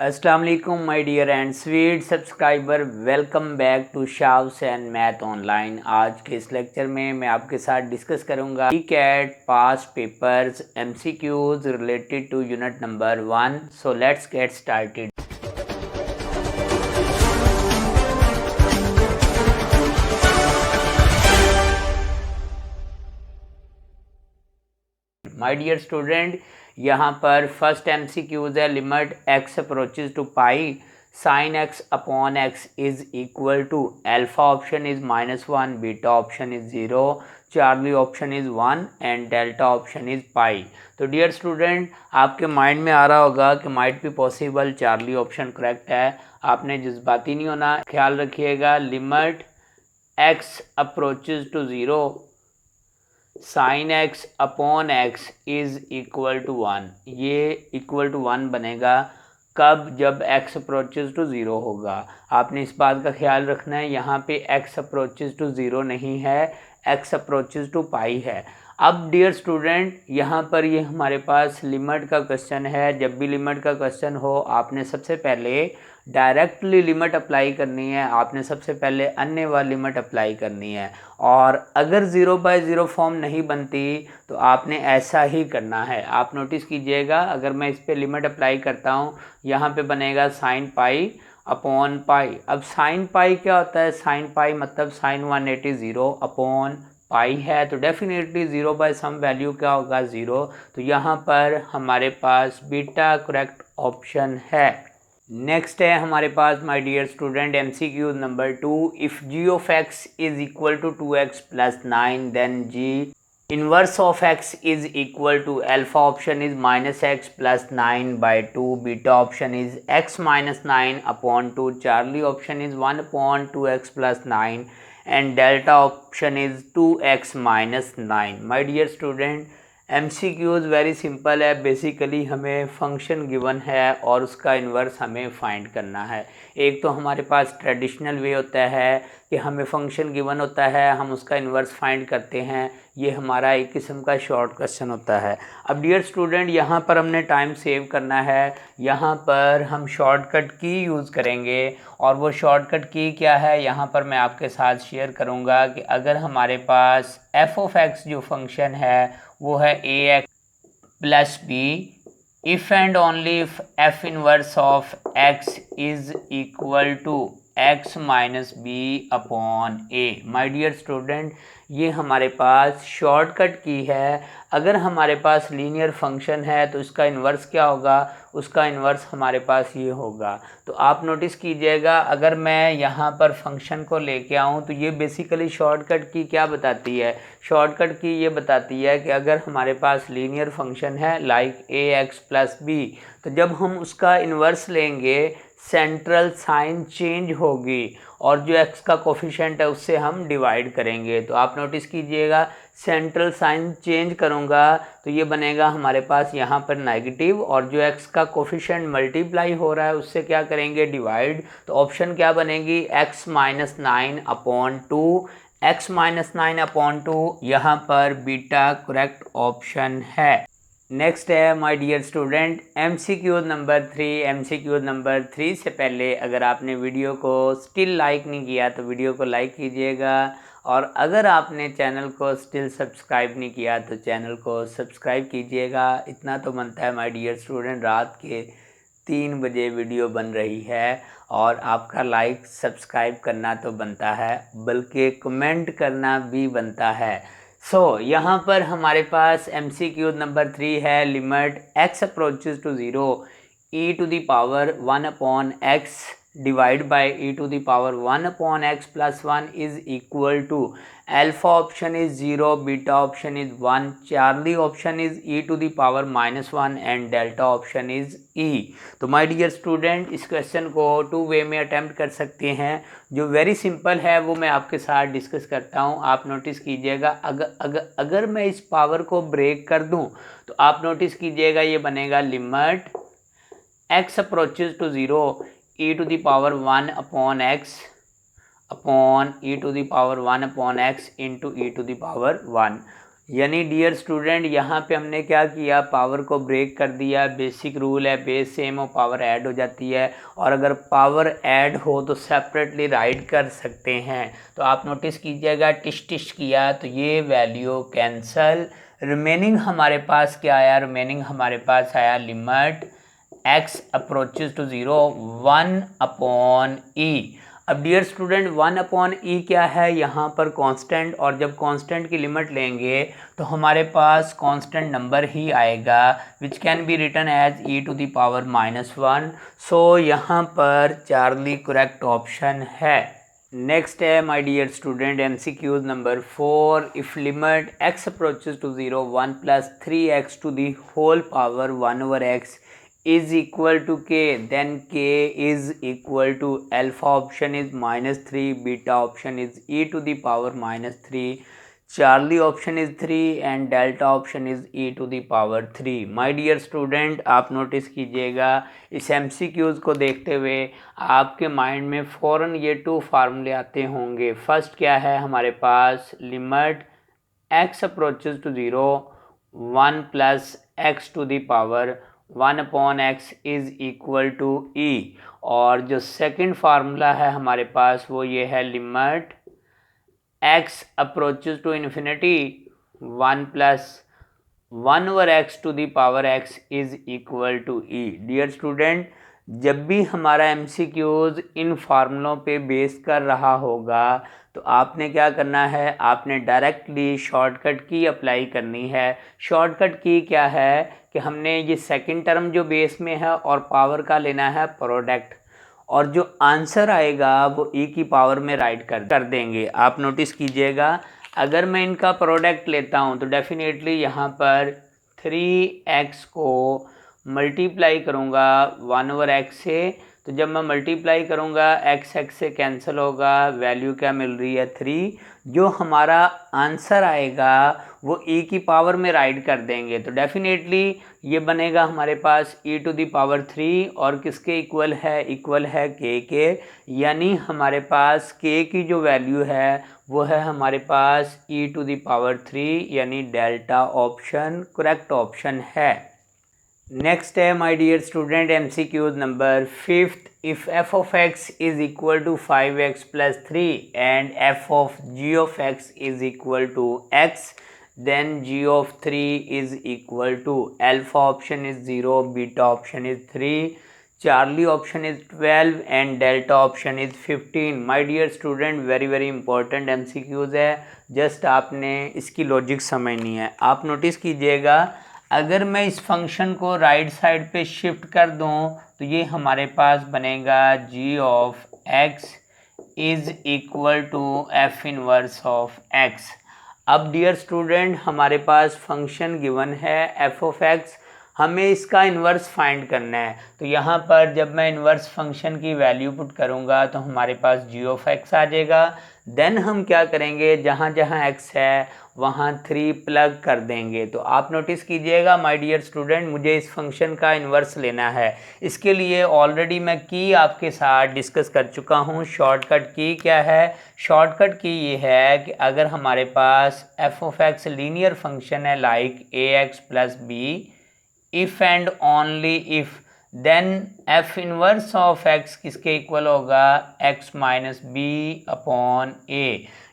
अस्सलाम वालेकुम my dear and sweet subscriber, welcome back to शाव्स एंड मैथ ऑनलाइन। आज के इस लेक्चर में मैं आपके साथ डिस्कस करूंगा CAT past papers MCQs related to unit number 1। So let's get started. My dear student, यहाँ पर फर्स्ट एमसीक्यूज है limit x approaches to pi sine x upon x is equal to alpha option is -1, beta option is 0, Charlie option is 1 and delta option is pi. तो dear student, आपके mind में आ रहा होगा कि might be possible Charlie option correct है। आपने जज्बाती नहीं होना, ख्याल रखिएगा। Limit x approaches to 0 sine x upon x is equal to 1, ये इक्वल टू 1 बनेगा कब? जब x अप्रोचेज टू 0 होगा। आपने इस बात का ख्याल रखना है, यहाँ पे x अप्रोचेज टू 0 नहीं है, x अप्रोचेज टू पाई है। अब डियर स्टूडेंट, यहाँ पर ये हमारे पास लिमिट का क्वेश्चन है। जब भी लिमिट का क्वेश्चन हो, आपने सबसे पहले डायरेक्टली लिमिट अप्लाई करनी है, आपने सबसे पहले अन्य वाली लिमिट अप्लाई करनी है। और अगर 0/0 फॉर्म नहीं बनती तो आपने ऐसा ही करना है। आप नोटिस कीजिएगा, अगर मैं इस पर लिमिट अप्लाई करता हूँ, यहाँ पे बनेगा साइन पाई अपॉन पाई। अब साइन पाई क्या होता है? साइन पाई मतलब साइन 180 0 अपॉन पाई है, तो डेफिनेटली 0 बाय सम वैल्यू क्या होगा? 0। तो यहाँ पर हमारे पास बीटा करेक्ट ऑप्शन है। नेक्स्ट है हमारे पास my dear student MCQ number 2। If g of x is equal to 2x plus 9 then g inverse of x is equal to alpha option is -x plus 9/2, beta option is x minus 9 upon 2, Charlie option is 1 upon 2x plus 9 and delta option is 2x minus 9। My dear student, MCQs very simple है। Basically हमें function given है और उसका inverse हमें find करना है। एक तो हमारे पास ट्रेडिशनल वे होता है कि हमें फंक्शन गिवन होता है, हम उसका इन्वर्स फाइंड करते हैं। ये हमारा एक किस्म का शॉर्ट क्वेश्चन होता है। अब डियर स्टूडेंट, यहाँ पर हमने टाइम सेव करना है। यहाँ पर हम शॉर्टकट की यूज़ करेंगे और वो शॉर्टकट की क्या है, यहाँ पर मैं आपके साथ शेयर करूँगा कि अगर हमारे पास f ऑफ x जो फंक्शन है वो है ax plus B, if and only if f inverse of x is equal to x minus B upon a। My dear student, ये हमारे पास शॉर्टकट की है। अगर हमारे पास लीनियर फंक्शन है तो इसका इन्वर्स क्या होगा? उसका इन्वर्स हमारे पास ये होगा। तो आप नोटिस कीजिएगा, अगर मैं यहाँ पर फंक्शन को लेके आऊँ तो ये बेसिकली शॉर्टकट की क्या बताती है? शॉर्टकट की ये बताती है कि अगर हमारे पास लीनियर फंक्शन है लाइक ax प्लस बी, तो जब हम उसका इन्वर्स लेंगे सेंट्रल साइन चेंज होगी और जो x का कोफिशिएंट है उससे हम डिवाइड करेंगे। तो आप नोटिस कीजिएगा, सेंट्रल साइन चेंज करूँगा तो ये बनेगा हमारे पास यहाँ पर नेगेटिव, और जो x का कोफिशिएंट मल्टीप्लाई हो रहा है उससे क्या करेंगे? डिवाइड। तो ऑप्शन क्या बनेगी? x minus 9 upon 2, x minus 9 upon 2, यहाँ पर बीटा करेक्ट ऑप्शन है। नेक्स्ट है my dear student MCQ number 3। MCQ number 3 से पहले अगर आपने वीडियो को स्टिल लाइक नहीं किया तो वीडियो को लाइक कीजिएगा, और अगर आपने चैनल को स्टिल सब्सक्राइब नहीं किया तो चैनल को सब्सक्राइब कीजिएगा। इतना तो बनता है माय डियर स्टूडेंट, रात के 3 बजे वीडियो बन रही है और आपका लाइक सब्सक्राइब करना तो बनता है, बल्कि कमेंट करना भी बनता है। यहाँ पर हमारे पास एमसीक्यू नंबर 3 है limit x approaches to 0 e to the power 1 upon x divide by e to the power 1 upon x plus 1 is equal to alpha option is 0, beta option is 1, Charlie option is e to the power -1 and delta option is e। तो my dear student, इस question को 2 वे में attempt कर सकते हैं। जो very simple है वो मैं आपके साथ डिस्कस करता हूँ। आप नोटिस कीजिएगा, अगर मैं इस पावर को ब्रेक कर दूँ तो आप नोटिस कीजिएगा ये बनेगा limit x approaches to 0 e to the power 1 upon x upon e to the power 1 upon x into e to the power 1। यानी डियर स्टूडेंट यहाँ पे हमने क्या किया, पावर को ब्रेक कर दिया। बेसिक रूल है, बेस सेम हो पावर ऐड हो जाती है, और अगर पावर ऐड हो तो सेपरेटली राइट कर सकते हैं। तो आप नोटिस कीजिएगा, टिश टिश किया तो ये वैल्यू कैंसल। रिमेनिंग हमारे पास क्या आया, रिमेनिंग हमारे पास आया limit x approaches to 0 1/e। अब डियर स्टूडेंट 1/e क्या है, यहाँ पर कांस्टेंट, और जब कांस्टेंट की लिमिट लेंगे तो हमारे पास कांस्टेंट नंबर ही आएगा which can be written as e⁻⁻1। So यहाँ पर चार्ली करेक्ट ऑप्शन है। नेक्स्ट है my dear student MCQs number 4। If limit x approaches to 0 1 + 3x to the whole power 1/x is equal to k, then k is equal to alpha option is -3, beta option is e⁻⁻3, Charlie option is 3 and delta option is e⁻3। My dear student, आप notice कीजिएगा, इस MCQs को देखते हुए आपके mind में फ़ौरन ये 2 फार्मूले आते होंगे। फर्स्ट क्या है हमारे पास, limit x approaches to 0 1 + x to the power 1/x is equal to e, और जो सेकंड फार्मूला है हमारे पास वो ये है, limit x approaches to infinity 1 + 1/x to the power x is equal to e। Dear student, जब भी हमारा MCQs इन फार्मूलों पे बेस कर रहा होगा तो आपने क्या करना है, आपने डायरेक्टली शॉर्टकट की अप्लाई करनी है। शॉर्टकट की क्या है कि हमने ये सेकंड टर्म जो बेस में है और पावर का लेना है प्रोडक्ट, और जो आंसर आएगा वो e की पावर में राइट कर देंगे। आप नोटिस कीजिएगा, अगर मैं इनका प्रोडक्ट लेता हूँ तो डेफिनेटली यहाँ पर 3x को मल्टीप्लाई करूँगा 1/x से, तो जब मैं मल्टीप्लाई करूँगा x से कैंसिल होगा, वैल्यू क्या मिल रही है 3। जो हमारा आंसर आएगा वो e की पावर में राइट कर देंगे, तो डेफिनेटली ये बनेगा हमारे पास e⁻3, और किसके इक्वल है, इक्वल है k के। यानी हमारे पास k की जो वैल्यू है वो है हमारे पास e⁻3, यानी डेल्टा ऑप्शन करेक्ट ऑप्शन है। नेक्स्ट है my dear student MCQs number 5। If f of x is equal to 5x + 3 and f of g of x is equal to x, then g of 3 is equal to alpha option is 0, beta option is 3, Charlie option is 12 and delta option is 15। my dear student, very important MCQs है, just आपने इसकी logic समझनी है। आप notice कीजिएगा, अगर मैं इस फंक्शन को राइट साइड पे शिफ्ट कर दूं तो ये हमारे पास बनेगा g of x is equal to f inverse of x। अब डियर स्टूडेंट, हमारे पास फंक्शन गिवन है f ऑफ x, हमें इसका इन्वर्स फाइंड करना है। तो यहाँ पर जब मैं इन्वर्स फंक्शन की वैल्यू पुट करूँगा तो हमारे पास g ऑफ x आ जाएगा। देन हम क्या करेंगे, जहाँ जहाँ x है वहाँ 3 प्लग कर देंगे। तो आप नोटिस कीजिएगा माय डियर स्टूडेंट, मुझे इस फंक्शन का इन्वर्स लेना है। इसके लिए ऑलरेडी मैं की आपके साथ डिस्कस कर चुका हूँ। शॉर्टकट की क्या है, शॉर्टकट की ये है कि अगर हमारे पास f of x linear function है like ax + b, if and only if, then f inverse of x किसके इक्वल होगा, x - b/a।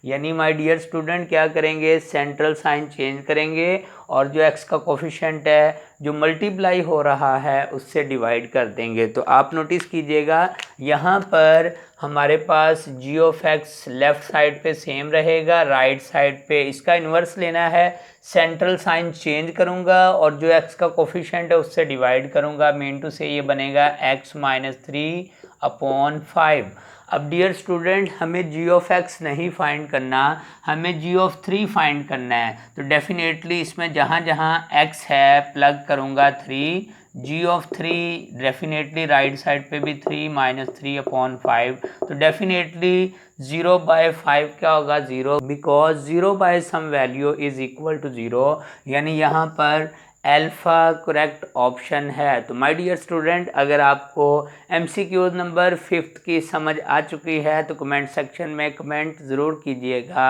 यानी माय डियर स्टूडेंट क्या करेंगे, सेंट्रल साइन चेंज करेंगे और जो x का कोफिशिएंट है जो मल्टीप्लाई हो रहा है उससे डिवाइड कर देंगे। तो आप नोटिस कीजिएगा, यहाँ पर हमारे पास g of x left side पे सेम रहेगा, राइट साइड पे इसका इन्वर्स लेना है, सेंट्रल साइन चेंज करूँगा और जो x का कोफिशिएंट है उससे डिवाइड करूँगा। मीन टू से ये बनेगा x - 3/5। अब डियर स्टूडेंट, हमें g ऑफ x नहीं फाइंड करना, हमें g ऑफ 3 फाइंड करना है। तो डेफिनेटली इसमें जहाँ जहाँ x है प्लग करूँगा 3, g of 3 definitely right side पे भी 3 - 3/5। तो डेफिनेटली 0/5 क्या होगा, 0, because 0 sum value is equal to 0, यानी यहाँ पर अल्फ़ा करेक्ट ऑप्शन है। तो माय डियर स्टूडेंट, अगर आपको MCQs नंबर 5 की समझ आ चुकी है तो कमेंट सेक्शन में कमेंट ज़रूर कीजिएगा।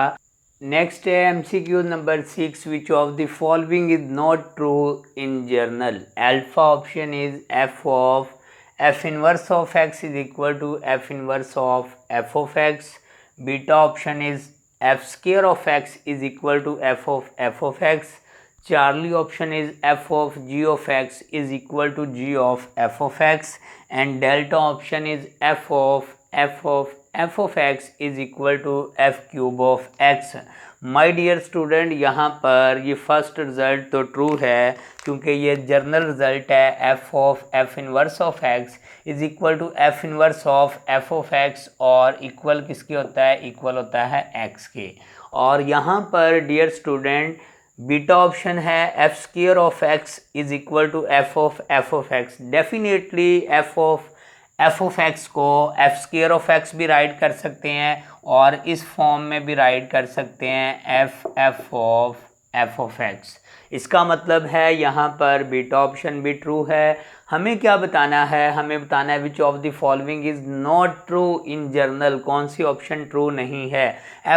नेक्स्ट है MCQ number 6, which of the following is not true in general. Alpha option is f inverse of x is equal to f inverse of f of x। Beta option is f square of x is equal to f of x। Charlie option is f of g of x is equal to g of f of x। And delta option is f of x is equal to f cube of x। My dear student, यहाँ पर ये first result तो true है क्योंकि ये general result है f inverse of x is equal to f inverse of f of x, और equal किसके होता है, इक्वल होता है x के। और यहाँ पर डियर स्टूडेंट बीटा ऑप्शन है f square of x is equal to f of x। Definitely f of x को f स्क्वायर ऑफ x भी राइट कर सकते हैं और इस फॉर्म में भी राइट कर सकते हैं f ऑफ x। इसका मतलब है यहाँ पर बीटा ऑप्शन भी ट्रू है। हमें क्या बताना है, हमें बताना है which of the following is not true in general. कौन सी ऑप्शन ट्रू नहीं है।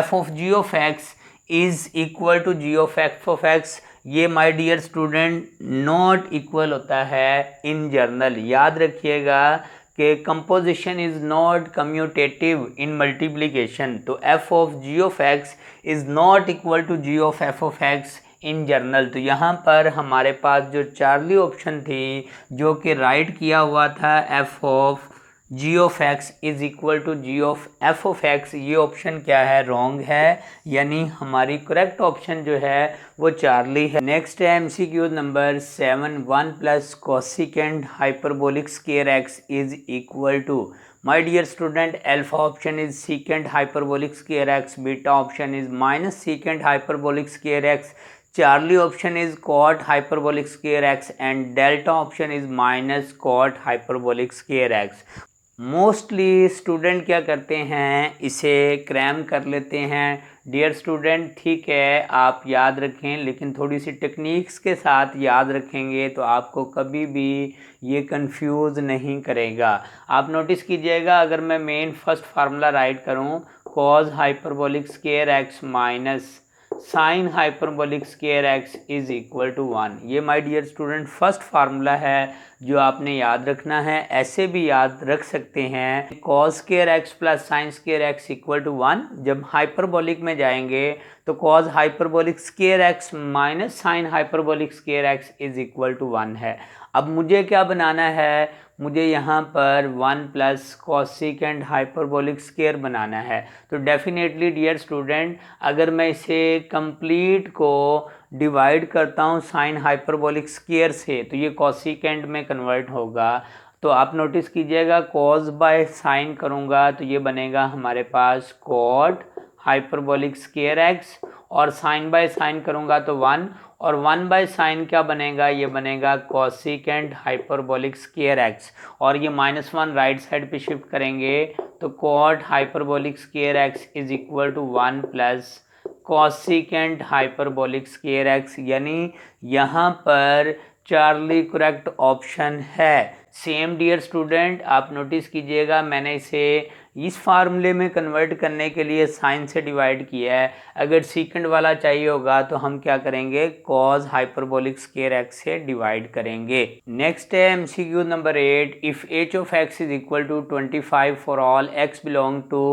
f of g of x is equal to g of f of x, ये my dear student not equal होता है इन जर्नल। याद रखिएगा कि composition is not commutative in multiplication, तो f of g of x is not equal to g of f of x in general. तो यहाँ पर हमारे पास जो चार्ली ऑप्शन थी जो कि राइट किया हुआ था f of g of x is equal to g of f of x, ये ऑप्शन क्या है, रॉन्ग है, यानी हमारी करेक्ट ऑप्शन जो है वो चार्ली है। नेक्स्ट है MCQ number 7, 1 plus cosecant hyperbolic square x is equal to. My dear student, alpha option is secant hyperbolic square x, beta option is minus secant hyperbolic square x, Charlie option is cot hyperbolic square x and delta option is minus cot hyperbolic square x। Mostly student क्या करते हैं, इसे cram कर लेते हैं। Dear student ठीक है, आप याद रखें, लेकिन थोड़ी सी टेक्निक्स के साथ याद रखेंगे तो आपको कभी भी ये कंफ्यूज नहीं करेगा। आप नोटिस कीजिएगा, अगर मैं मेन फर्स्ट फार्मूला राइट करूं, cos hyperbolic square x minus sine hyperbolic square x is equal to 1, ये my dear student first formula है जो आपने याद रखना है। ऐसे भी याद रख सकते हैं cos square x plus sine square x equal to 1। जब हाइपरबोलिक में जाएंगे तो cos hyperbolic square x minus sine hyperbolic square x is equal to 1 है। अब मुझे क्या बनाना है, मुझे यहाँ पर 1 प्लस कॉसिकेंड हाइपरबोलिक स्क्वायर बनाना है। तो डेफिनेटली डियर स्टूडेंट, अगर मैं इसे कंप्लीट को डिवाइड करता हूँ साइन हाइपरबोलिक स्क्वायर से तो ये कॉसिकेंड में कन्वर्ट होगा। तो आप नोटिस कीजिएगा, कॉस बाय साइन करूँगा तो ये बनेगा हमारे पास कॉट हाइपरबोलिक स्क्वायर एक्स, और साइन बाय साइन करूँगा तो 1, और 1 बाय साइन क्या बनेगा, ये बनेगा कॉसिकेंड हाइपरबोलिक स्क्वायर एक्स, और ये -1 राइट साइड पे शिफ्ट करेंगे तो cot hyperbolic square x is equal to 1 plus cosecant hyperbolic square x, यानी यहाँ पर चार्ली करेक्ट ऑप्शन है। सेम डियर स्टूडेंट, आप नोटिस कीजिएगा, मैंने इसे इस फार्मूले में कन्वर्ट करने के लिए साइन से डिवाइड किया है। अगर सीकेंड वाला चाहिए होगा तो हम क्या करेंगे, कॉज हाइपरबोलिक स्क्वायर एक्स से डिवाइड करेंगे। नेक्स्ट है MCQ number 8, if h of x is equal to 25 for all x belong to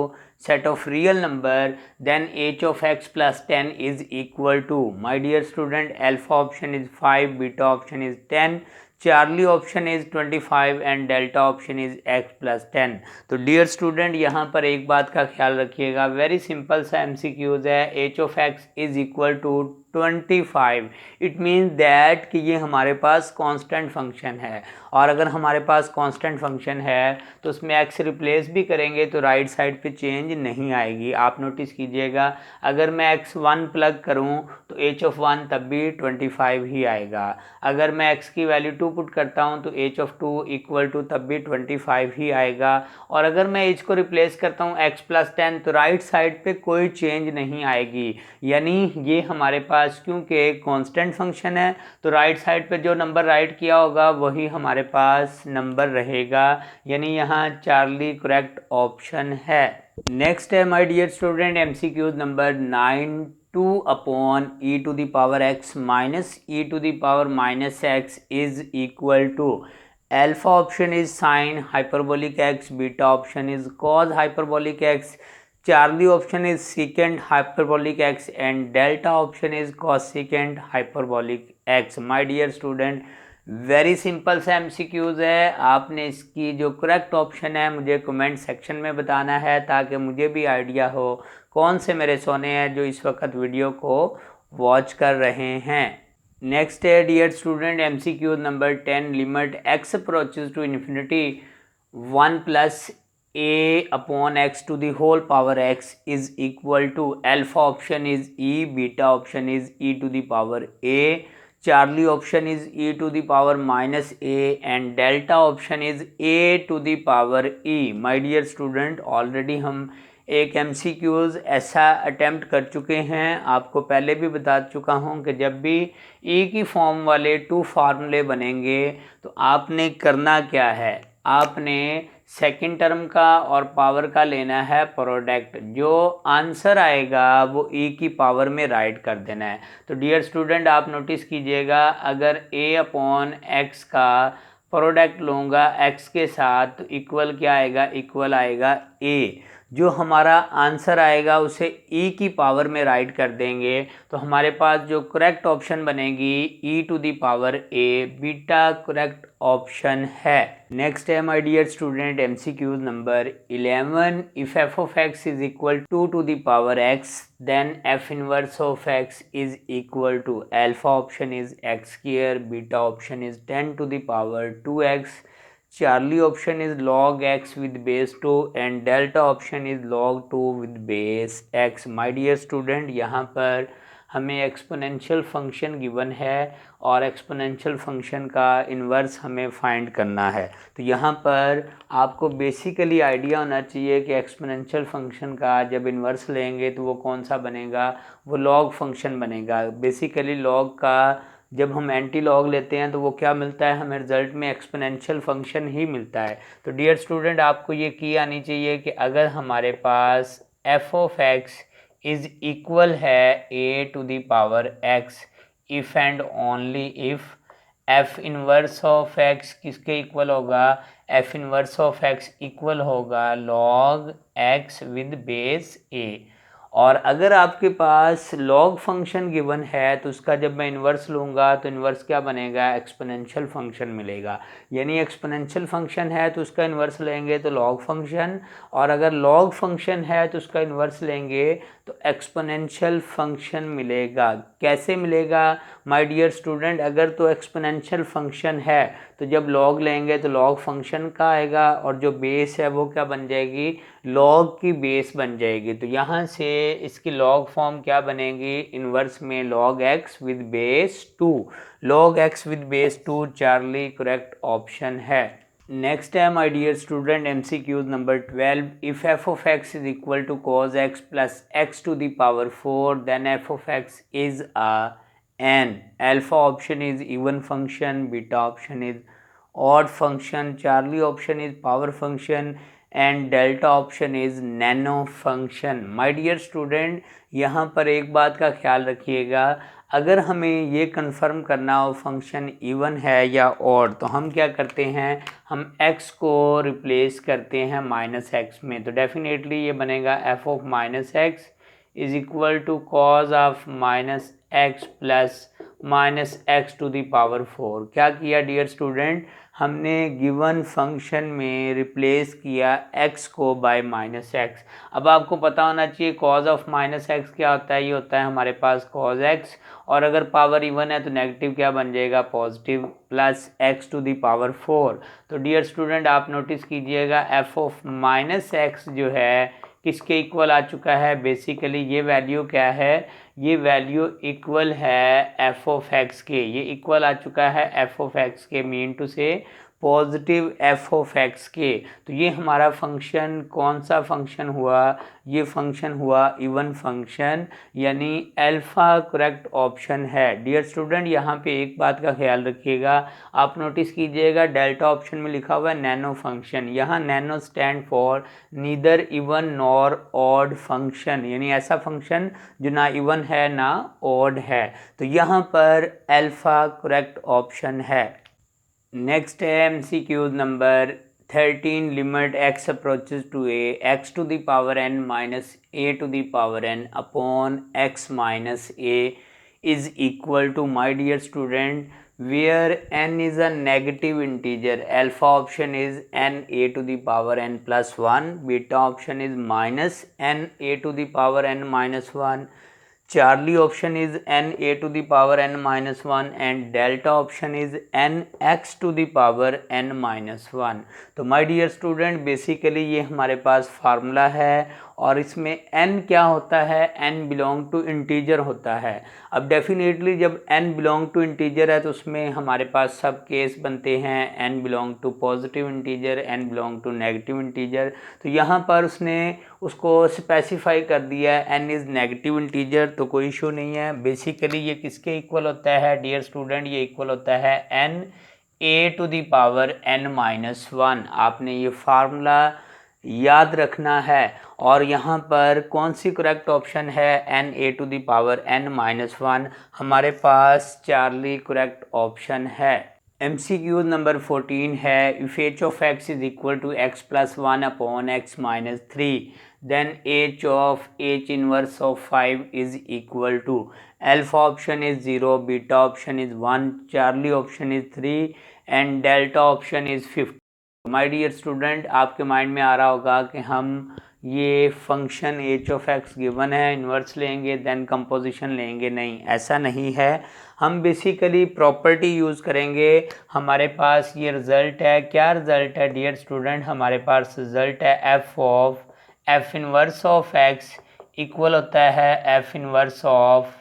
set of real number then h of x plus 10 is equal to। my dear student, alpha option is 5, beta option is 10, Charlie option is 25 and delta option is x plus 10। तो dear student, यहाँ पर एक बात का ख्याल रखिएगा, very simple सा MCQs है। h of x is equal to 25, it means that कि ये हमारे पास कांस्टेंट फंक्शन है, और अगर हमारे पास कांस्टेंट फंक्शन है तो उसमें x रिप्लेस भी करेंगे तो राइट साइड पे चेंज नहीं आएगी। आप नोटिस कीजिएगा, अगर मैं x1 प्लग करूं तो h ऑफ 1 तब भी 25 ही आएगा। अगर मैं x की वैल्यू 2 पुट करता हूं तो h ऑफ 2 इक्वल टू तब भी 25 ही आएगा, और अगर मैं h को रिप्लेस करता हूं x प्लस 10 तो राइट साइड पे कोई चेंज नहीं आएगी। यानी ये हमारे पास क्योंकि कांस्टेंट फंक्शन है तो राइट साइड पे जो नंबर राइट किया होगा वही हमारे पास नंबर रहेगा, यानी यहाँ चार्ली करेक्ट ऑप्शन है। नेक्स्ट है my dear student MCQ number 9, 2 upon e to the power x minus e to the power minus x is equal to alpha option is sine hyperbolic x, beta option is cos hyperbolic x, Charlie option is second hyperbolic x and delta option is cosecant hyperbolic x. My dear student, very simple सा MCQs है। आपने इसकी जो correct option है मुझे comment section में बताना है ताकि मुझे भी आइडिया हो कौन से मेरे सोने हैं जो इस वक्त वीडियो को वॉच कर रहे हैं। नेक्स्ट है dear student MCQs number 10, limit x approaches to infinity 1 plus a upon x to the whole power x is equal to alpha option is e, beta option is e to the power a, charlie option is e to the power minus a and delta option is a to the power e। my dear student, already हम एक MCQs ऐसा attempt कर चुके हैं। आपको पहले भी बता चुका हूं कि जब भी e की फॉर्म वाले 2 फार्मूले बनेंगे तो आपने करना क्या है, आपने सेकंड टर्म का और पावर का लेना है प्रोडक्ट, जो आंसर आएगा वो e की पावर में राइट कर देना है। तो डियर स्टूडेंट आप नोटिस कीजिएगा, अगर a अपॉन एक्स का प्रोडक्ट लूँगा x के साथ तो इक्वल क्या आएगा, इक्वल आएगा a। जो हमारा आंसर आएगा उसे e की पावर में राइट कर देंगे तो हमारे पास जो करेक्ट ऑप्शन बनेगी e to the power a, beta correct option है। नेक्स्ट है my dear student MCQs number 11, if f of x is equal to the power x then f inverse of x is equal to alpha option is x square, beta option is 10 to the power 2x, Charlie option is log x with base 2 and delta option is log 2 with base x। My dear student यहाँ पर हमें exponential function given है और exponential function का inverse हमें find करना है। तो यहाँ पर आपको बेसिकली आइडिया होना चाहिए कि एक्सपोनेंशियल फंक्शन का जब इन्वर्स लेंगे तो वो कौन सा बनेगा, वो लॉग फंक्शन बनेगा। बेसिकली लॉग का जब हम एंटी लॉग लेते हैं तो वो क्या मिलता है, हमें रिजल्ट में एक्सपोनेंशियल फंक्शन ही मिलता है। तो डियर स्टूडेंट आपको ये की आनी चाहिए कि अगर हमारे पास f of x is equal है a to the power x, if and only if f inverse of x किसके इक्वल होगा, f inverse of x equal होगा log x with base a। और अगर आपके पास लॉग फंक्शन गिवन है तो उसका जब मैं इन्वर्स लूँगा तो इन्वर्स क्या बनेगा, एक्सपोनेंशियल फंक्शन मिलेगा। यानी एक्सपोनेंशियल फंक्शन है तो उसका इन्वर्स लेंगे तो लॉग फंक्शन, और अगर लॉग फंक्शन है तो उसका इन्वर्स लेंगे तो एक्सपोनेंशियल फंक्शन मिलेगा। कैसे मिलेगा माय डियर स्टूडेंट, अगर तो एक्सपोनेंशियल फंक्शन है तो जब लॉग लेंगे तो लॉग फंक्शन का आएगा और जो बेस है वो क्या बन जाएगी, लॉग की बेस बन जाएगी। तो यहाँ से इसकी लॉग फॉर्म क्या बनेगी, इन्वर्स में log x with base 2, log x with base 2 Charlie correct option है। नेक्स्ट है my dear student MCQs number 12, if f of x is equal to cos x plus x to the power 4 then f of x is n। Alpha option is even function, beta option is odd function, Charlie option is power function and delta option is nano function. My dear student यहाँ पर एक बात का ख्याल रखिएगा, अगर हमें ये कंफर्म करना हो फंक्शन इवन है या ऑड तो हम क्या करते हैं, हम x को रिप्लेस करते हैं माइनस x में। तो डेफिनेटली ये बनेगा f of minus x is equal to cos of minus x plus minus x to the power 4। क्या किया डियर स्टूडेंट, हमने गिवन फंक्शन में रिप्लेस किया x को बाय माइनस एक्स। अब आपको पता होना चाहिए कॉज ऑफ माइनस एक्स क्या होता है, ये होता है हमारे पास कॉज x, और अगर पावर इवन है तो नेगेटिव क्या बन जाएगा, positive, plus x to the power 4। तो डियर स्टूडेंट आप नोटिस कीजिएगा f ऑफ माइनस एक्स जो है किसके इक्वल आ चुका है, बेसिकली ये वैल्यू क्या है, ये वैल्यू इक्वल है f ऑफ x के, ये इक्वल आ चुका है f ऑफ x के। मीन टू से पॉजिटिव एफ ऑफ एक्स के। तो ये हमारा फंक्शन कौन सा फंक्शन हुआ, ये फंक्शन हुआ इवन फंक्शन, यानी अल्फ़ा करेक्ट ऑप्शन है। डियर स्टूडेंट यहाँ पे एक बात का ख्याल रखिएगा, आप नोटिस कीजिएगा डेल्टा ऑप्शन में लिखा हुआ है नैनो फंक्शन, यहाँ nano stand for neither even nor odd function, यानी ऐसा फंक्शन जो ना इवन है ना ऑड है। तो यहाँ पर अल्फ़ा करेक्ट ऑप्शन है। नेक्स्ट है MCQ number 13, limit x approaches to a x to the power n minus a to the power n upon x minus a is equal to, my dear student, where n is a negative integer, alpha option is n a to the power n plus 1, beta option is minus n a to the power n minus 1, Charlie option is n a to the power n minus 1 and delta option is n x to the power n minus 1। तो my dear student basically ये हमारे पास formula है और इसमें n क्या होता है, n belong to integer होता है। अब डेफिनेटली जब n बिलोंग टू इंटीजर है तो उसमें हमारे पास सब केस बनते हैं, n belong to positive integer, n belong to negative integer. तो यहाँ पर उसने उसको स्पेसिफाई कर दिया है n इज़ नेगेटिव इंटीजर, तो कोई इशू नहीं है। बेसिकली ये किसके इक्वल होता है डियर स्टूडेंट, ये इक्वल होता है n a to the power n minus 1। आपने ये फार्मूला याद रखना है। और यहाँ पर कौन सी करेक्ट ऑप्शन है, n a to the power n minus 1, हमारे पास चार्ली करेक्ट ऑप्शन है। MCQ नंबर 14 है, if h of x is equal to x plus 1 upon x minus 3 then h of h inverse of 5 is equal to, alpha option is 0, beta option is 1, Charlie option is 3 and delta option is 50। My dear student आपके mind में आ रहा होगा कि हम ये function h of x given है, inverse लेंगे then composition लेंगे, नहीं ऐसा नहीं है। हम बेसिकली प्रॉपर्टी यूज़ करेंगे। हमारे पास ये रिज़ल्ट है, क्या रिज़ल्ट है डियर स्टूडेंट, हमारे पास रिज़ल्ट है f of f inverse of x equal होता है f inverse of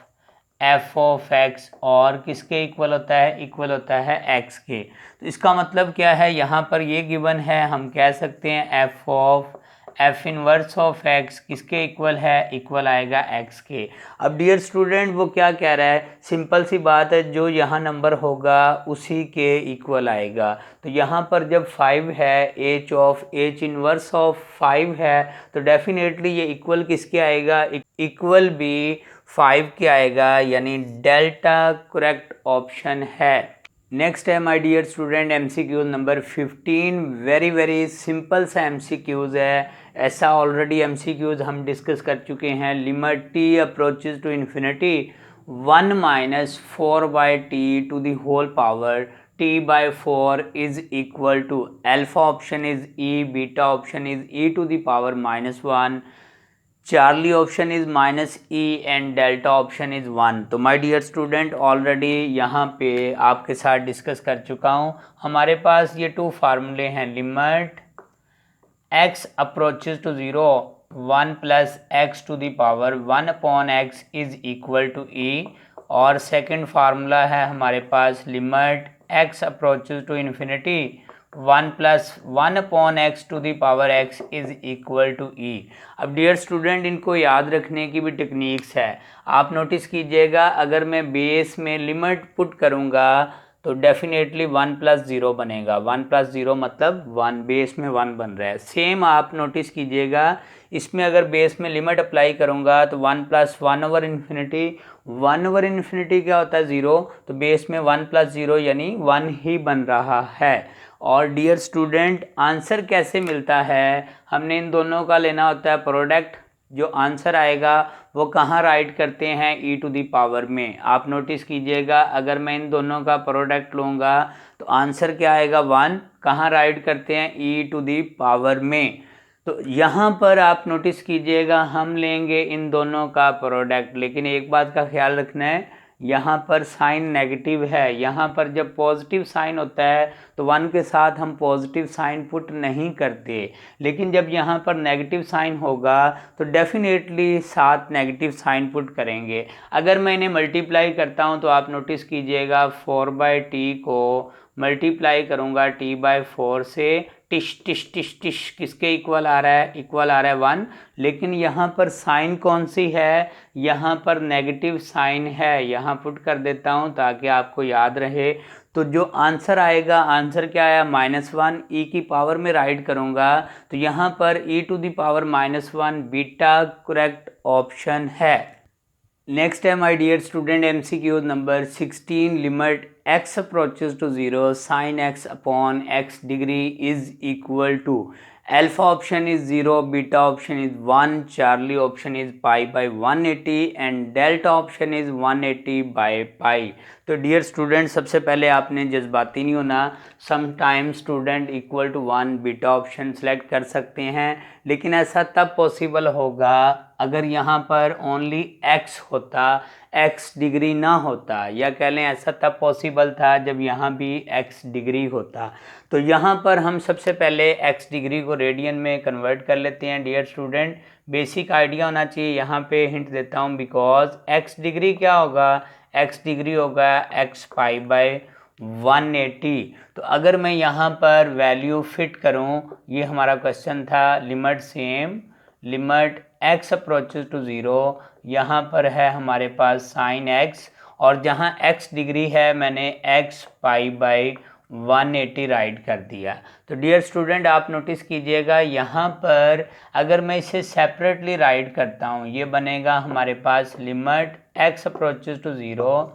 f of x और किसके इक्वल होता है, इक्वल होता है x के। तो इसका मतलब क्या है, यहाँ पर ये गिवन है, हम कह सकते हैं f of f inverse of x किसके इक्वल है, इक्वल आएगा x के। अब डियर स्टूडेंट वो क्या कह रहा है, सिंपल सी बात है, जो यहाँ नंबर होगा उसी के इक्वल आएगा। तो यहाँ पर जब 5 है, h of h inverse of 5 है, तो डेफिनेटली ये इक्वल किसके आएगा, इक्वल भी 5 के आएगा, यानी डेल्टा करेक्ट ऑप्शन है। नेक्स्ट है my dear student MCQ number 15, very simple सा MCQs है, ऐसा ऑलरेडी MCQs हम डिस्कस कर चुके हैं। Limit t approaches to infinity 1 minus 4/t to the whole power t/4 is equal to, alpha option is e, beta option is e to the power -1, Charlie option is -e and delta option is 1। तो my dear student already यहाँ पे आपके साथ discuss कर चुका हूँ। हमारे पास ये 2 फार्मूले हैं, limit x approaches to 0 1 plus x to the power 1 upon x is equal to e, और सेकंड फार्मूला है हमारे पास limit x approaches to infinity 1 plus 1 upon x to the power x is equal to e। अब dear student इनको याद रखने की भी टेक्निक्स है। आप नोटिस कीजिएगा, अगर मैं बेस में लिमिट पुट करूँगा तो डेफिनेटली 1 प्लस 0 बनेगा, 1 प्लस 0 मतलब 1, बेस में 1 बन रहा है। सेम आप नोटिस कीजिएगा, इसमें अगर बेस में लिमिट अप्लाई करूँगा तो 1 plus 1 over infinity, 1 over infinity क्या होता है 0, तो बेस में 1 प्लस 0 यानी 1 ही बन रहा है। और डियर स्टूडेंट आंसर कैसे मिलता है, हमने इन दोनों का लेना होता है प्रोडक्ट, जो आंसर आएगा वो कहाँ राइट करते हैं, e टू दी पावर में। आप नोटिस कीजिएगा, अगर मैं इन दोनों का प्रोडक्ट लूँगा तो आंसर क्या आएगा 1, कहाँ राइट करते हैं, e टू दी पावर में। तो यहाँ पर आप नोटिस कीजिएगा हम लेंगे इन दोनों का प्रोडक्ट, लेकिन एक बात का ख्याल रखना है, यहाँ पर साइन नेगेटिव है, यहाँ पर जब पॉजिटिव साइन होता है तो 1 के साथ हम पॉजिटिव साइन पुट नहीं करते, लेकिन जब यहाँ पर नेगेटिव साइन होगा तो डेफिनेटली साथ नेगेटिव साइन पुट करेंगे। अगर मैं इन्हें मल्टीप्लाई करता हूँ तो आप नोटिस कीजिएगा 4/t को मल्टीप्लाई करूँगा t/4 से, टिश टिश टिश टिश किसके इक्वल आ रहा है, इक्वल आ रहा है 1। लेकिन यहाँ पर साइन कौन सी है, यहाँ पर नेगेटिव साइन है, यहाँ पुट कर देता हूँ ताकि आपको याद रहे। तो जो आंसर आएगा, आंसर क्या आया -1, e की पावर में राइट करूँगा तो यहाँ पर e⁻⁻1 बीटा करेक्ट ऑप्शन है। नेक्स्ट है my dear student MCQ number 16, limit x approaches to 0 sin x upon x degree is equal to alpha option is 0, beta option is 1, Charlie option is π/180 and delta option is 180/π। तो dear student सबसे पहले आपने जज्बाती नहीं होना, sometime student equal to 1 beta option select कर सकते हैं, लेकिन ऐसा तब पॉसिबल होगा अगर यहाँ पर ओनली x होता, x डिग्री ना होता, या कह लें ऐसा तब पॉसिबल था जब यहाँ भी x डिग्री होता। तो यहाँ पर हम सबसे पहले x डिग्री को रेडियन में कन्वर्ट कर लेते हैं। डियर स्टूडेंट बेसिक आइडिया होना चाहिए, यहाँ पे हिंट देता हूँ, बिकॉज x डिग्री क्या होगा, x डिग्री होगा x π/180। तो अगर मैं यहाँ पर वैल्यू फिट करूँ, ये हमारा क्वेश्चन था, limit same, limit x approaches to 0, यहाँ पर है हमारे पास साइन x, और जहाँ x डिग्री है मैंने x π/180 राइट कर दिया। तो डियर स्टूडेंट आप नोटिस कीजिएगा, यहाँ पर अगर मैं इसे सेपरेटली राइट करता हूँ, ये बनेगा हमारे पास limit x approaches to 0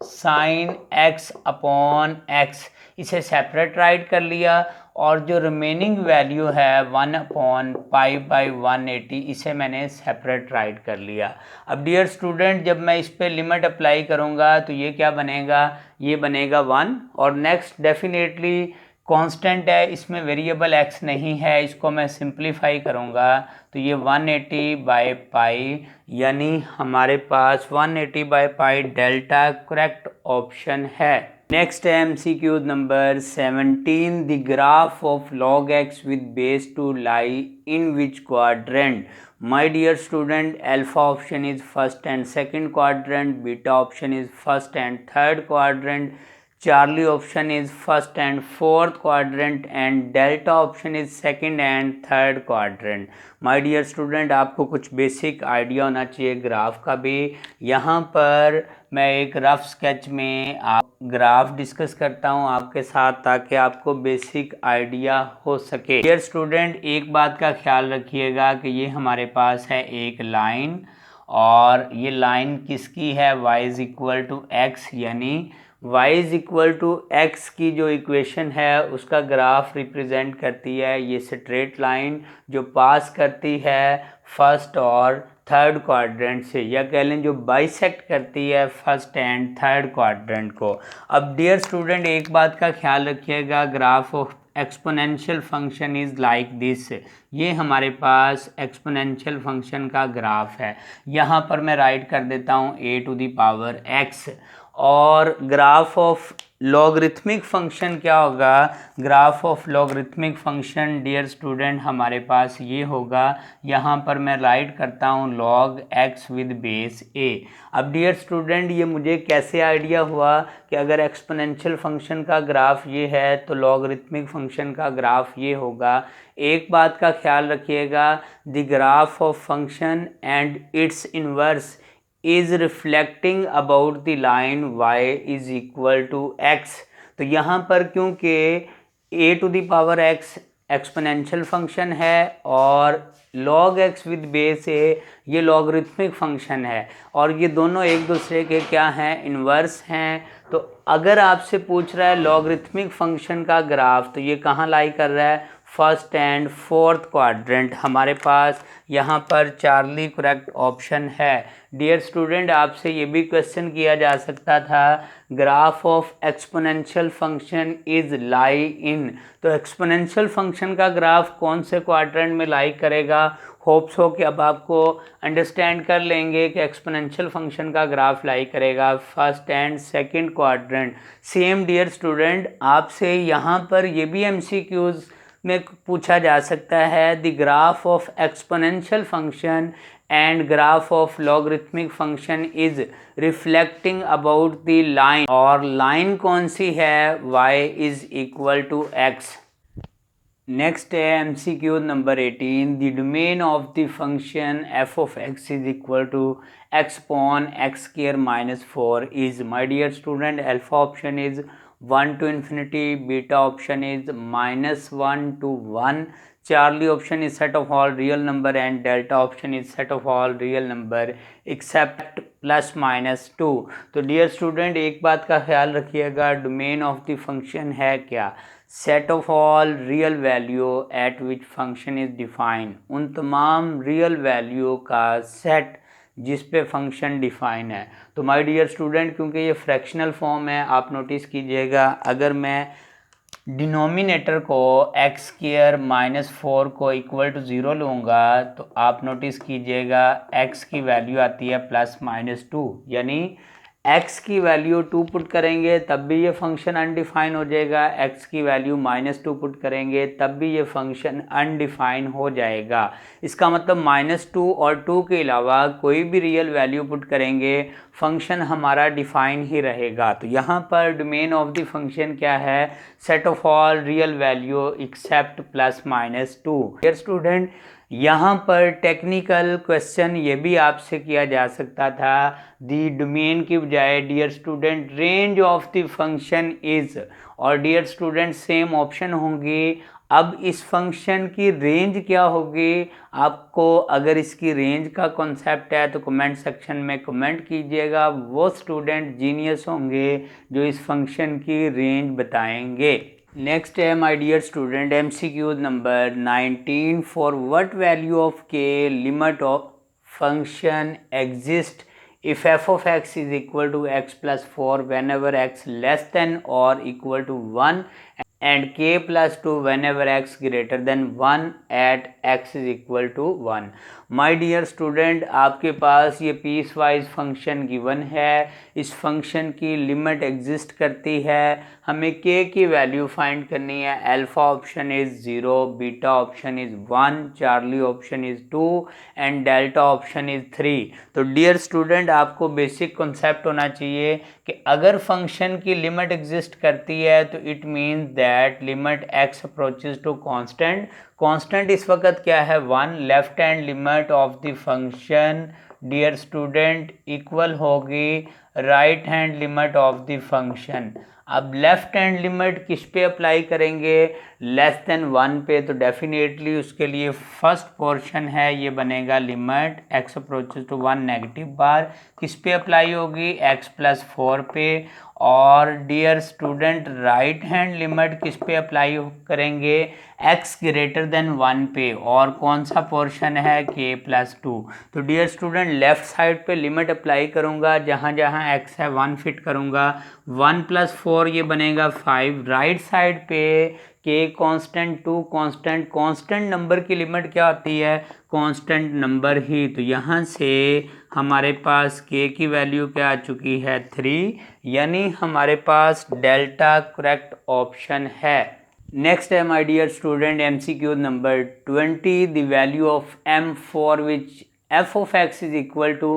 sine x upon x, इसे सेपरेट राइट कर लिया, और जो रिमेनिंग वैल्यू है 1/π/180 इसे मैंने सेपरेट राइट कर लिया। अब डियर स्टूडेंट जब मैं इस पे लिमिट अप्लाई करूँगा तो ये क्या बनेगा, ये बनेगा 1, और नेक्स्ट डेफिनेटली कांस्टेंट है, इसमें वेरिएबल x नहीं है, इसको मैं सिंप्लीफाई करूँगा तो ये 180/π, यानी हमारे पास 180/π डेल्टा करेक्ट ऑप्शन है। नेक्स्ट है MCQ number 17, the graph of log x with base 2 lie in which quadrant? My dear student, alpha option is first and second quadrant, beta option is first and third quadrant, Charlie option is first and fourth quadrant, and delta option is second and third quadrant. My dear student आपको कुछ basic idea होना चाहिए graph का भी। यहाँ पर मैं एक रफ स्केच में ग्राफ डिस्कस करता हूँ आपके साथ ताकि आपको बेसिक आइडिया हो सके। डियर स्टूडेंट एक बात का ख्याल रखिएगा कि ये हमारे पास है एक लाइन, और ये लाइन किसकी है, y is equal to x, यानी y is equal to x की जो इक्वेशन है उसका ग्राफ रिप्रेजेंट करती है ये स्ट्रेट लाइन जो पास करती है फर्स्ट और थर्ड क्वाड्रेंट से, या कह लें जो बाइसेक्ट करती है फर्स्ट एंड थर्ड क्वाड्रेंट को। अब डियर स्टूडेंट एक बात का ख्याल रखिएगा, graph of exponential function is like this, ये हमारे पास एक्सपोनेंशियल फंक्शन का ग्राफ है। यहाँ पर मैं राइट कर देता हूँ a⁻x, और ग्राफ ऑफ लॉगरिथमिक फंक्शन क्या होगा, graph of logarithmic function dear student हमारे पास ये होगा, यहाँ पर मैं राइट करता हूँ log x with base a। अब डियर स्टूडेंट ये मुझे कैसे आइडिया हुआ कि अगर एक्सपोनेंशियल फंक्शन का ग्राफ ये है तो लॉगरिथमिक फंक्शन का ग्राफ ये होगा। एक बात का ख्याल रखिएगा, the graph of function and it's inverse is reflecting about the line y is equal to x। तो यहाँ पर क्योंकि a⁻x एक्सपोनेंशियल फंक्शन है और log x with base a ये लॉगरिथमिक फंक्शन है, और ये दोनों एक दूसरे के क्या हैं, इन्वर्स हैं। तो अगर आपसे पूछ रहा है लॉगरिथमिक फंक्शन का ग्राफ तो ये कहाँ लाई कर रहा है, फर्स्ट एंड फोर्थ क्वाड्रेंट। हमारे पास यहाँ पर चार्ली करेक्ट ऑप्शन है। डियर स्टूडेंट, आपसे ये भी क्वेश्चन किया जा सकता था, graph of exponential function is lie in, तो एक्सपोनेंशियल फंक्शन का ग्राफ कौन से क्वाड्रेंट में लाई करेगा। होप्स हो कि अब आपको अंडरस्टैंड कर लेंगे कि एक्सपोनेंशियल फंक्शन का ग्राफ लाई करेगा first and second quadrant. Same dear student, आपसे यहाँ पर ये भी एमसीक्यूज में पूछा जा सकता है, the graph of exponential function and graph of logarithmic function is reflecting about the line, और लाइन कौन सी है, y is equal to x। Next है MCQ number 18, the domain of the function f of x is equal to x upon x square minus 4 is. My dear student, alpha option is 1 to infinity, beta option is -1 to 1, Charlie option is set of all real number and delta option is set of all real number except plus minus 2। तो dear student, एक बात का ख्याल रखिएगा, domain of the function है क्या, set of all real value eight which function is defined, उन तमाम रियल वैल्यू का सेट जिस पे फंक्शन डिफाइन है। तो माय डियर स्टूडेंट, क्योंकि ये फ्रैक्शनल फॉर्म है, आप नोटिस कीजिएगा, अगर मैं डिनोमिनेटर को एक्स स्क्वायर माइनस 4 को इक्वल टू 0 लूँगा तो आप नोटिस कीजिएगा एक्स की वैल्यू आती है प्लस माइनस 2, यानी x की वैल्यू 2 पुट करेंगे तब भी ये फंक्शन अनडिफाइन हो जाएगा, x की वैल्यू -2 पुट करेंगे तब भी ये फंक्शन अनडिफाइन हो जाएगा। इसका मतलब -2 और 2 के अलावा कोई भी रियल वैल्यू पुट करेंगे फंक्शन हमारा डिफाइन ही रहेगा। तो यहाँ पर डोमेन ऑफ द फंक्शन क्या है, set of all real value except plus minus 2। Dear student, यहाँ पर टेक्निकल क्वेश्चन ये भी आपसे किया जा सकता था, दी डोमेन की बजाय dear student range of the function is, और डियर स्टूडेंट सेम ऑप्शन होंगी। अब इस फंक्शन की रेंज क्या होगी, आपको अगर इसकी रेंज का कॉन्सेप्ट है तो कमेंट सेक्शन में कमेंट कीजिएगा, वो स्टूडेंट जीनियस होंगे जो इस फंक्शन की रेंज बताएंगे। नेक्स्ट है my dear student MCQ number 19, for what value of k limit of function exist if f of x is equal to x plus 4 whenever x less than or equal to 1 and k plus 2 whenever x greater than 1 at x is equal to 1। My dear student, आपके पास ये piece wise function given है, इस function की limit exist करती है, हमें k की वैल्यू फाइंड करनी है। Alpha option is 0, beta option is 1, Charlie option is 2 and delta option is 3। तो डियर स्टूडेंट, आपको बेसिक कॉन्सेप्ट होना चाहिए कि अगर फंक्शन की लिमिट एग्जिस्ट करती है तो it means that limit x approaches to constant, constant इस वक्त क्या है 1, left hand limit of the function dear student equal होगी right hand limit of the function. अब लेफ्ट हैंड लिमिट किस पे अप्लाई करेंगे, लेस देन 1 पे, तो डेफिनेटली उसके लिए फर्स्ट पोर्शन है ये बनेगा limit x approaches to 1 negative बार, किस पे अप्लाई होगी x प्लस 4 पे, और dear student right hand limit किस पे अप्लाई करेंगे, x ग्रेटर देन 1 पे, और कौन सा पोर्शन है k प्लस 2। तो डियर स्टूडेंट लेफ्ट साइड पे लिमिट अप्लाई करूँगा, जहाँ जहाँ x है 1 फिट करूँगा, 1 प्लस 4 ये बनेगा 5, राइट साइड पे k constant 2 constant, constant number की लिमिट क्या होती है, कांस्टेंट नंबर ही, तो यहाँ से हमारे पास k की वैल्यू क्या आ चुकी है 3, यानी हमारे पास डेल्टा करेक्ट ऑप्शन है। नेक्स्ट है my dear student MCQ number 20, the value of m for which f of x is equal to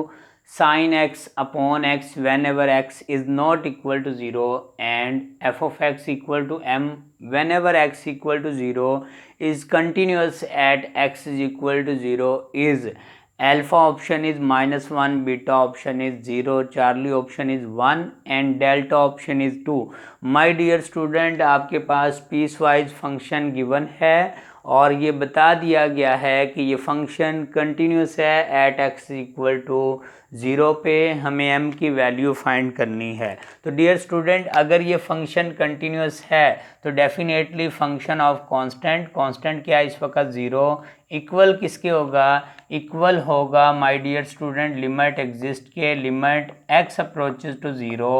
sin x upon x whenever x is not equal to 0 and f of x equal to m whenever x equal to 0 is continuous at x is equal to 0 is alpha option is -1, beta option is 0, charlie option is 1 and delta option is 2। my dear student, आपके पास piece wise function given है और ये बता दिया गया है कि ये फंक्शन कंटिन्यूस है एट x इक्वल टू 0 पे हमें m की वैल्यू फाइंड करनी है। तो डियर स्टूडेंट, अगर ये फंक्शन कंटिन्यूस है तो डेफिनेटली फंक्शन ऑफ कांस्टेंट क्या है इस वक्त 0, इक्वल किसके होगा, इक्वल होगा my dear student limit exist के, limit x approaches to 0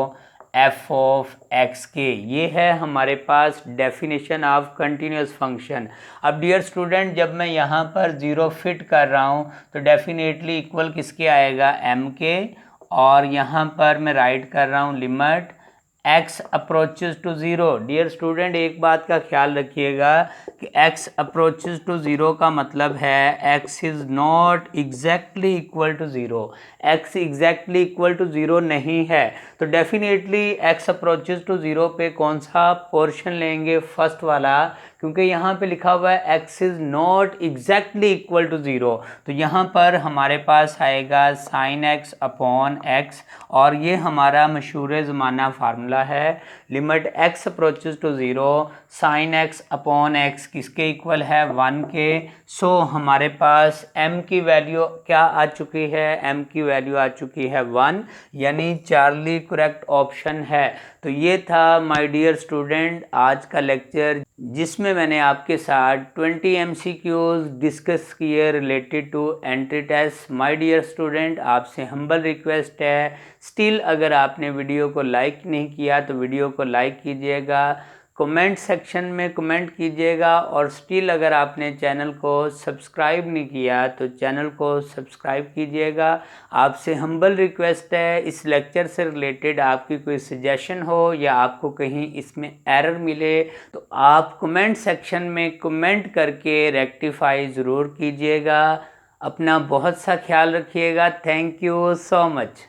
f of x के। ये है हमारे पास डेफिनेशन ऑफ कंटिन्यूस फंक्शन। अब डियर स्टूडेंट, जब मैं यहाँ पर 0 फिट कर रहा हूँ तो डेफिनेटली इक्वल किसके आएगा, m के, और यहाँ पर मैं राइट कर रहा हूँ limit x approaches to 0। Dear student, एक बात का ख्याल रखिएगा कि x अप्रोचेस टू 0 का मतलब है x is not exactly equal to 0, x exactly equal to 0 नहीं है। तो डेफिनेटली x अप्रोचेस टू 0 पे कौन सा पोर्शन लेंगे, फर्स्ट वाला, क्योंकि यहाँ पे लिखा हुआ है x is not exactly equal to 0। तो यहाँ पर हमारे पास आएगा साइन x अपॉन x, और ये हमारा मशहूर ज़माना फार्मूला है, limit x approaches to 0 sine x upon x किसके इक्वल है, 1 के। सो हमारे पास m की वैल्यू क्या आ चुकी है, m की वैल्यू आ चुकी है 1, यानी चार्ली करेक्ट ऑप्शन है। तो ये था माय डियर स्टूडेंट आज का लेक्चर, जिसमें मैंने आपके साथ 20 MCQs डिस्कस किए related to entry test. My dear student, आपसे हम्बल रिक्वेस्ट है, स्टिल अगर आपने वीडियो को लाइक नहीं किया तो वीडियो को लाइक कीजिएगा, कमेंट सेक्शन में कमेंट कीजिएगा, और स्टिल अगर आपने चैनल को सब्सक्राइब नहीं किया तो चैनल को सब्सक्राइब कीजिएगा। आपसे हम्बल रिक्वेस्ट है, इस लेक्चर से रिलेटेड आपकी कोई सजेशन हो या आपको कहीं इसमें एरर मिले तो आप कमेंट सेक्शन में कमेंट करके रेक्टिफाई ज़रूर कीजिएगा। अपना बहुत सा ख्याल रखिएगा। Thank you so much.